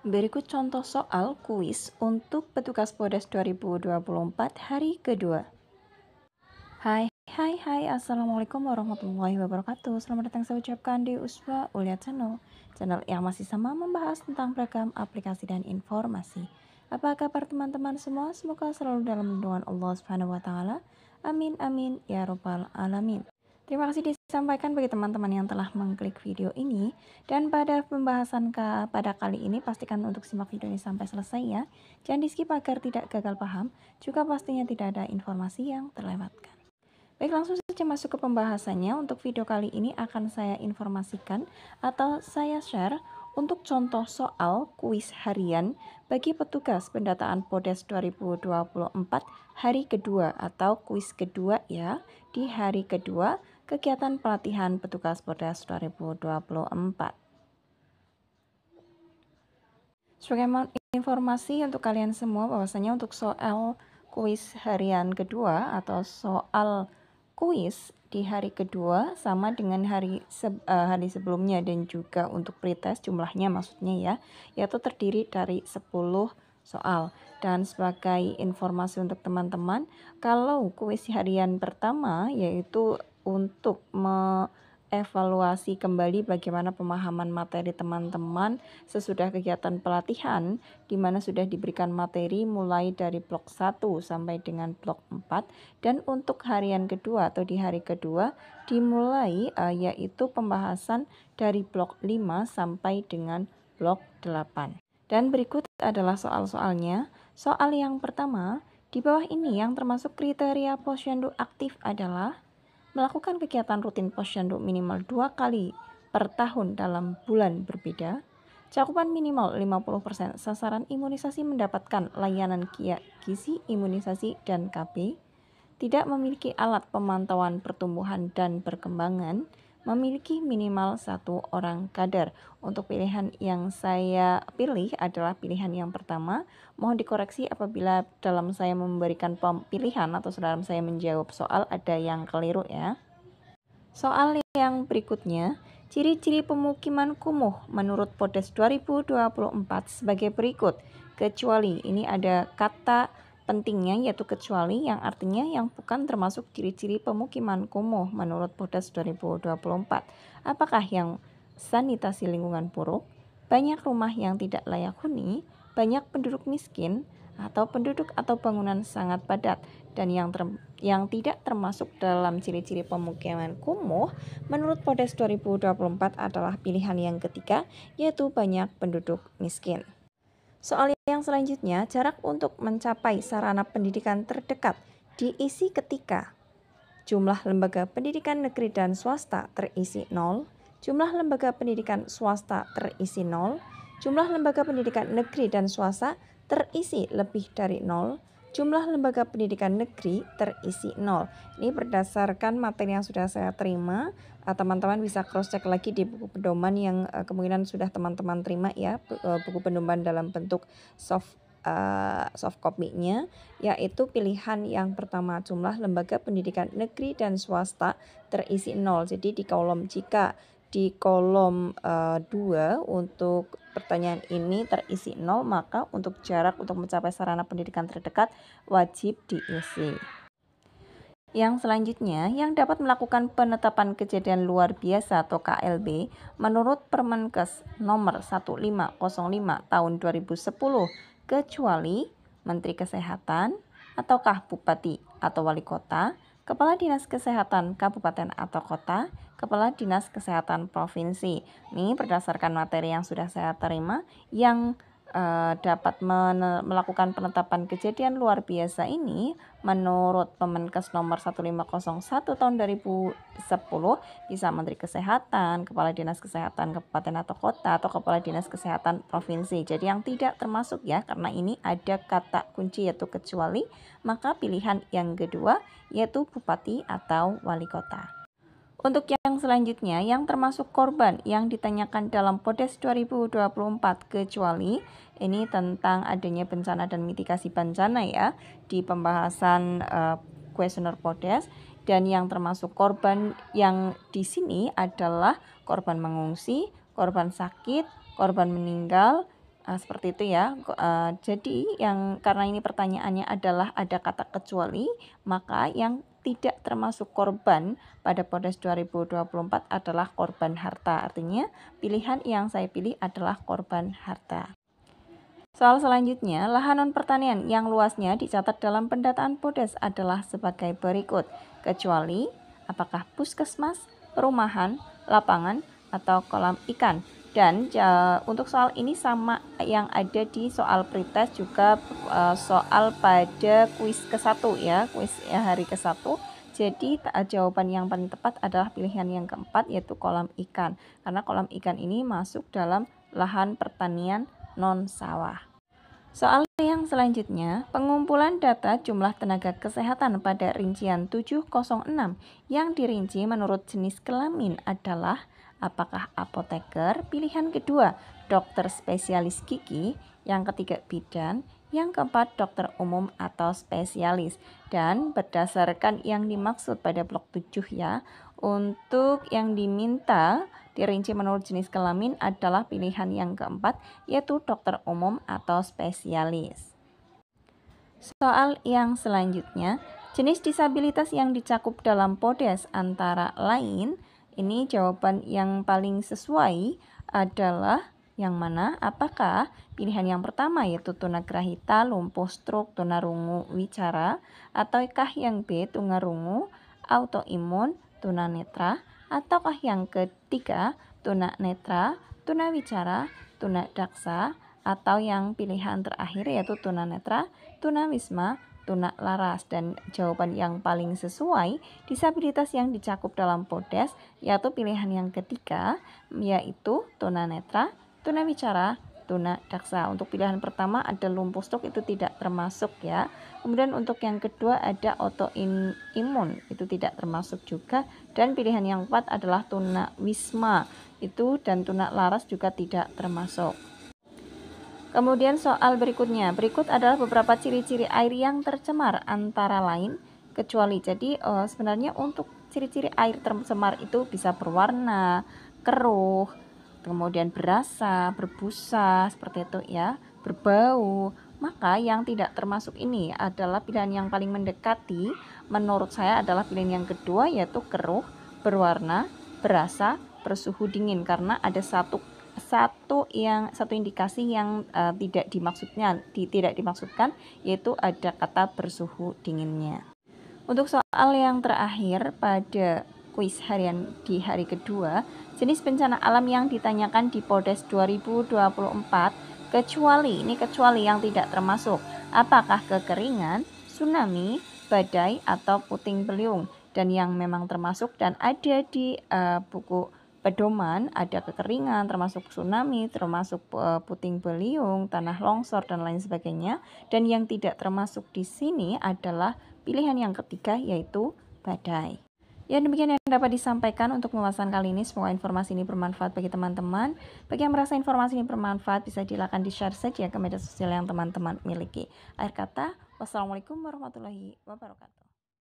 Berikut contoh soal kuis untuk petugas Podes 2024 hari kedua. Hai, Assalamualaikum warahmatullahi wabarakatuh. Selamat datang saya ucapkan di Uswa Ulia Channel yang masih sama membahas tentang beragam aplikasi dan informasi. Apa kabar teman-teman semua? Semoga selalu dalam lindungan Allah Subhanahu wa taala. Amin amin ya robbal alamin. Terima kasih disampaikan bagi teman-teman yang telah mengklik video ini. Dan pada pembahasan pada kali ini pastikan untuk simak video ini sampai selesai ya. Jangan di skip agar tidak gagal paham. Juga pastinya tidak ada informasi yang terlewatkan. Baik, langsung saja masuk ke pembahasannya. Untuk video kali ini akan saya informasikan atau saya share untuk contoh soal kuis harian bagi petugas pendataan Podes 2024 hari kedua atau kuis kedua ya, di hari kedua kegiatan pelatihan petugas Podes 2024. Sebagai informasi untuk kalian semua bahwasanya untuk soal kuis harian kedua atau soal kuis di hari kedua sama dengan hari sebelumnya, dan juga untuk pretest jumlahnya maksudnya ya, yaitu terdiri dari 10 soal. Dan sebagai informasi untuk teman-teman, kalau kuis harian pertama yaitu untuk evaluasi kembali bagaimana pemahaman materi teman-teman sesudah kegiatan pelatihan, di mana sudah diberikan materi mulai dari blok 1 sampai dengan blok 4. Dan untuk harian kedua atau di hari kedua dimulai yaitu pembahasan dari blok 5 sampai dengan blok 8. Dan berikut adalah soal-soalnya. Soal yang pertama, di bawah ini yang termasuk kriteria posyandu aktif adalah melakukan kegiatan rutin posyandu minimal 2 kali per tahun dalam bulan berbeda, cakupan minimal 50% sasaran imunisasi mendapatkan layanan gizi imunisasi dan KB, tidak memiliki alat pemantauan pertumbuhan dan perkembangan, memiliki minimal 1 orang kader. Untuk pilihan yang saya pilih adalah pilihan yang pertama. Mohon dikoreksi apabila dalam saya memberikan pilihan atau dalam saya menjawab soal ada yang keliru ya. Soal yang berikutnya, ciri-ciri pemukiman kumuh menurut Podes 2024 sebagai berikut. Kecuali, ini ada kata pentingnya yaitu kecuali, yang artinya yang bukan termasuk ciri-ciri pemukiman kumuh menurut Podes 2024. Apakah yang sanitasi lingkungan buruk, banyak rumah yang tidak layak huni, banyak penduduk miskin, atau penduduk atau bangunan sangat padat. Dan yang tidak termasuk dalam ciri-ciri pemukiman kumuh menurut Podes 2024 adalah pilihan yang ketiga, yaitu banyak penduduk miskin. Soal yang selanjutnya, jarak untuk mencapai sarana pendidikan terdekat diisi ketika jumlah lembaga pendidikan negeri dan swasta terisi 0, jumlah lembaga pendidikan swasta terisi 0, jumlah lembaga pendidikan negeri dan swasta terisi lebih dari 0, jumlah lembaga pendidikan negeri terisi 0. Ini berdasarkan materi yang sudah saya terima. Teman-teman bisa cross check lagi di buku pedoman yang kemungkinan sudah teman-teman terima ya, buku pedoman dalam bentuk soft copy-nya, yaitu pilihan yang pertama, jumlah lembaga pendidikan negeri dan swasta terisi 0. Jadi di kolom, jika di kolom 2 untuk pertanyaan ini terisi 0, maka untuk jarak untuk mencapai sarana pendidikan terdekat wajib diisi. Yang selanjutnya, yang dapat melakukan penetapan kejadian luar biasa atau KLB menurut Permenkes nomor 1505 tahun 2010, kecuali Menteri Kesehatan, ataukah Bupati atau Wali Kota, Kepala Dinas Kesehatan Kabupaten atau Kota, Kepala Dinas Kesehatan Provinsi. Ini berdasarkan materi yang sudah saya terima, yang dapat melakukan penetapan kejadian luar biasa ini menurut Permenkes nomor 1501 tahun 2010 bisa Menteri Kesehatan, Kepala Dinas Kesehatan Kabupaten atau Kota, atau Kepala Dinas Kesehatan Provinsi. Jadi yang tidak termasuk ya, karena ini ada kata kunci yaitu kecuali, maka pilihan yang kedua yaitu Bupati atau Wali Kota. Untuk yang selanjutnya, yang termasuk korban yang ditanyakan dalam Podes 2024 kecuali, ini tentang adanya bencana dan mitigasi bencana ya, di pembahasan kuesioner Podes. Dan yang termasuk korban yang di sini adalah korban mengungsi, korban sakit, korban meninggal, Seperti itu ya. Jadi yang karena ini pertanyaannya adalah ada kata kecuali, maka yang tidak termasuk korban pada Podes 2024 adalah korban harta. Artinya pilihan yang saya pilih adalah korban harta. Soal selanjutnya, lahan non-pertanian yang luasnya dicatat dalam pendataan Podes adalah sebagai berikut, kecuali apakah puskesmas, perumahan, lapangan, atau kolam ikan. Dan untuk soal ini sama yang ada di soal pretest juga soal pada kuis ke-1 ya, kuis hari ke-1. Jadi jawaban yang paling tepat adalah pilihan yang keempat, yaitu kolam ikan. Karena kolam ikan ini masuk dalam lahan pertanian non-sawah. Soal yang selanjutnya, pengumpulan data jumlah tenaga kesehatan pada rincian 706 yang dirinci menurut jenis kelamin adalah apakah apoteker, pilihan kedua dokter spesialis gigi, yang ketiga bidan, yang keempat dokter umum atau spesialis. Dan berdasarkan yang dimaksud pada blok 7 ya, untuk yang diminta dirinci menurut jenis kelamin adalah pilihan yang keempat, yaitu dokter umum atau spesialis. Soal yang selanjutnya, jenis disabilitas yang dicakup dalam Podes antara lain, ini jawaban yang paling sesuai adalah yang mana? Apakah pilihan yang pertama yaitu tunagrahita, lumpuh, stroke, tunarungu, wicara, ataukah yang B tunarungu, autoimun, tunanetra, ataukah yang ketiga tunanetra, tunawicara, tunadaksa, atau yang pilihan terakhir yaitu tunanetra, tunawisma, tunalaras. Dan jawaban yang paling sesuai disabilitas yang dicakup dalam Podes yaitu pilihan yang ketiga, yaitu tunanetra, tunawicara, tunadaksa. Untuk pilihan pertama ada lumpuh stroke, itu tidak termasuk ya. Kemudian untuk yang kedua ada autoimun, itu tidak termasuk juga. Dan pilihan yang keempat adalah tunawisma, itu dan tunalaras juga tidak termasuk. Kemudian soal berikutnya, berikut adalah beberapa ciri-ciri air yang tercemar antara lain kecuali. Jadi sebenarnya untuk ciri-ciri air tercemar itu bisa berwarna, keruh, kemudian berasa, berbusa, seperti itu ya, berbau. Maka yang tidak termasuk ini adalah pilihan yang paling mendekati menurut saya adalah pilihan yang kedua, yaitu keruh, berwarna, berasa, bersuhu dingin, karena ada satu indikasi yang tidak dimaksudkan, yaitu ada kata bersuhu dinginnya. Untuk soal yang terakhir pada kuis harian di hari kedua, jenis bencana alam yang ditanyakan di Podes 2024 kecuali yang tidak termasuk apakah kekeringan, tsunami, badai, atau puting beliung. Dan yang memang termasuk dan ada di buku pedoman ada kekeringan, termasuk tsunami, termasuk puting beliung, tanah longsor, dan lain sebagainya. Dan yang tidak termasuk di sini adalah pilihan yang ketiga, yaitu badai. Ya, demikian yang dapat disampaikan untuk pembahasan kali ini. Semoga informasi ini bermanfaat bagi teman-teman. Bagi yang merasa informasi ini bermanfaat, bisa silakan di-share saja ke media sosial yang teman-teman miliki. Akhir kata, wassalamualaikum warahmatullahi wabarakatuh.